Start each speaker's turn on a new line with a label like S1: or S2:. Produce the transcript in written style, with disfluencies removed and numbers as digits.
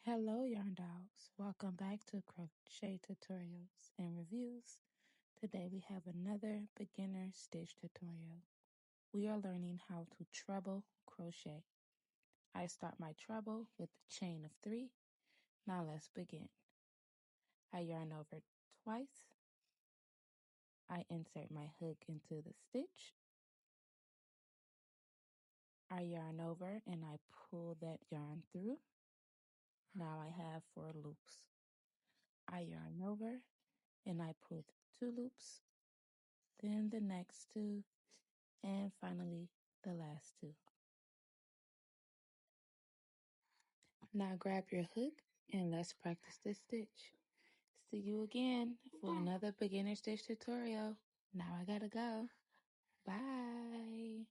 S1: Hello, yarn dolls. Welcome back to Crochet Tutorials and Reviews. Today we have another beginner stitch tutorial. We are learning how to treble crochet. I start my treble with a chain of 3. Now let's begin. I yarn over twice. I insert my hook into the stitch. I yarn over and I pull that yarn through. Now I have 4 loops. I yarn over and I pull 2 loops, then the next 2, and finally the last 2. Now grab your hook and let's practice this stitch. See you again for another beginner stitch tutorial. Now I gotta go. Bye.